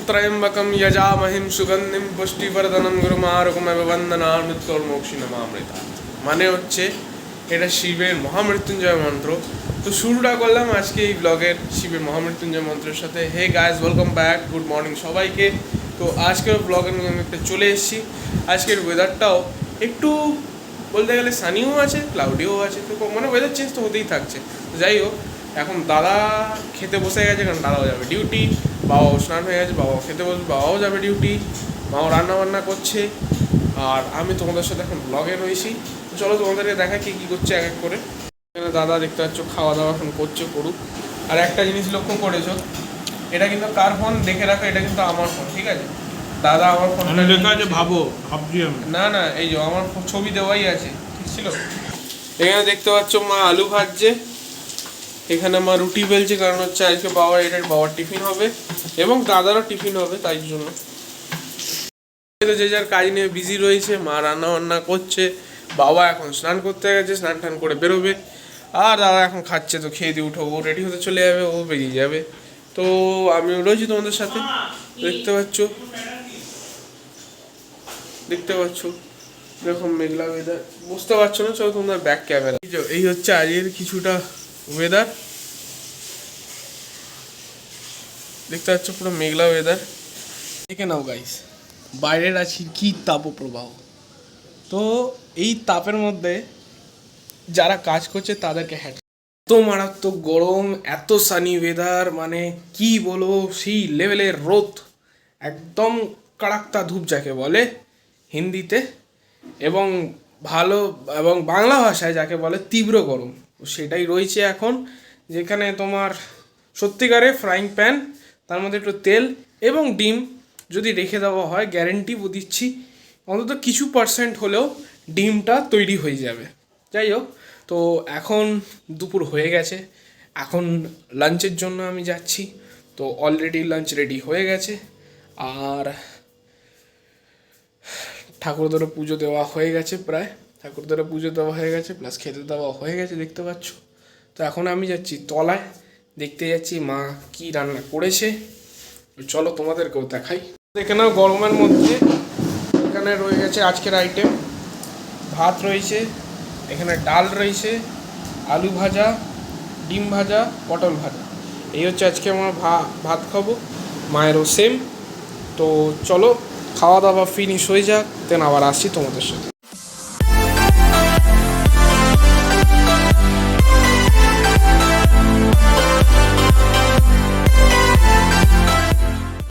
त्र्यम्बकं यजामहिं सुगन्धिं पुष्टिवर्धनं गुरुमारुकमेव वन्दनामि मृत्युर्मोक्षिणमामृता। মানে হচ্ছে এটা শিবের মহামৃত্যুঞ্জয় মন্ত্র। তো শুরুটা করলাম আজকে এই ব্লগের শিবের মহামৃত্যুঞ্জয় মন্ত্রের সাথে। Hey guys, welcome back, good morning সবাইকে। তো আজকের ব্লগের নিয়ে আমি একটা চলে এসেছি। আজকের ওয়েদারটাও একটু বলতে গেলে সানিও আছে, ক্লাউডিও আছে, তো মানে ওয়েদার চেঞ্জ তো হতেই থাকছে। তো যাই হোক, এখন দাদা খেতে বসে গেছে, কারণ দাদাও যাবে ডিউটি, বাবাও স্নান হয়ে গেছে, বাবাও খেতে বসবে, বাবাও যাবে ডিউটি, মাও রান্নাবান্না করছে, আর আমি তোমাদের সাথে এখন ব্লগে রয়েছি। তো চলো তোমাদেরকে দেখা কী কী করছে এক এক করে। এখানে দাদা দেখতে পাচ্ছ খাওয়া দাওয়া এখন করছে, করুক। আর একটা জিনিস লক্ষ্য করেছো, এটা কিন্তু কার ফোন দেখে রাখো, এটা কিন্তু আমার ফোন, ঠিক আছে? দাদা আমার ফোন লেখা আছে, ভাবছি আমি না এই যে আমার ছবি দেওয়াই আছে, ঠিক ছিল। এখানে দেখতে পাচ্ছ মা আলু ভাজছে, এখানে মা রুটি বেলছে, কারণ হচ্ছে আজকে বাবার টিফিন হবে এবং দাদারও টিফিন হবে, তাই জন্য যে যার কাজ নিয়ে বিজি রয়েছে। মা রান্না বান্না করছে, বাবা এখন স্নান করতে গেছে, স্নান টান করে বেরোবে, আর দাদা এখন খাচ্ছে। তো খেয়ে দিয়ে উঠো, ও রেডি হতে চলে যাবে, ও বেরিয়ে যাবে। তো আমি রয়েছি তোমাদের সাথে, দেখতে পাচ্ছ এরকম মেঘলা ওয়েদার, বুঝতে পারছো না? চলো তোমার ব্যাক ক্যামেরা, এই হচ্ছে আজকের কিছুটা ওয়েদার, দেখতে পাচ্ছ পুরো মেঘলা ওয়েদার। দেখে নাও গাইস, বাইরের আছে কি তাপপ্রবাহ। তো এই তাপের মধ্যে যারা কাজ করছে তাদেরকে এত মারাত্মক গরম, এত সানি ওয়েদার, মানে কি বলবো, সেই লেভেলের রোদ, একদম কড়াক্তা ধূপ যাকে বলে হিন্দিতে, এবং বাংলা ভাষায় যাকে বলে তীব্র গরম, সেটাই রয়েছে এখন। যেখানে তোমার সত্যিকারে ফ্রাইং প্যান, তার মধ্যে একটু তেল এবং ডিম যদি রেখে দেওয়া হয়, গ্যারেন্টি দিচ্ছি অন্তত কিছু পার্সেন্ট হলেও ডিমটা তৈরি হয়ে যাবে। যাই হোক, তো এখন দুপুর হয়ে গেছে, এখন লাঞ্চের জন্য আমি যাচ্ছি। তো অলরেডি লাঞ্চ রেডি হয়ে গেছে, আর ঠাকুরদারও পুজো দেওয়া হয়ে গেছে, প্লাস খেতে দেওয়া হয়ে গেছে, দেখতে পাচ্ছ। তো এখন আমি যাচ্ছি তলায়, দেখতে যাচ্ছি মা কি রান্না করেছে। চলো তোমাদেরকেও দেখাই। দেখে নাও, গরমের মধ্যে এখানে রয়ে গেছে আজকের আইটেম। ভাত রয়েছে, এখানে ডাল রয়েছে, আলু ভাজা, ডিম ভাজা, পটল ভাজা। এই হচ্ছে আজকে আমার ভাত খাবো, মায়েরও সেম। তো চলো খাওয়া দাওয়া ফিনিশ হয়ে যাক, দেন আবার আসছি তোমাদের সাথে।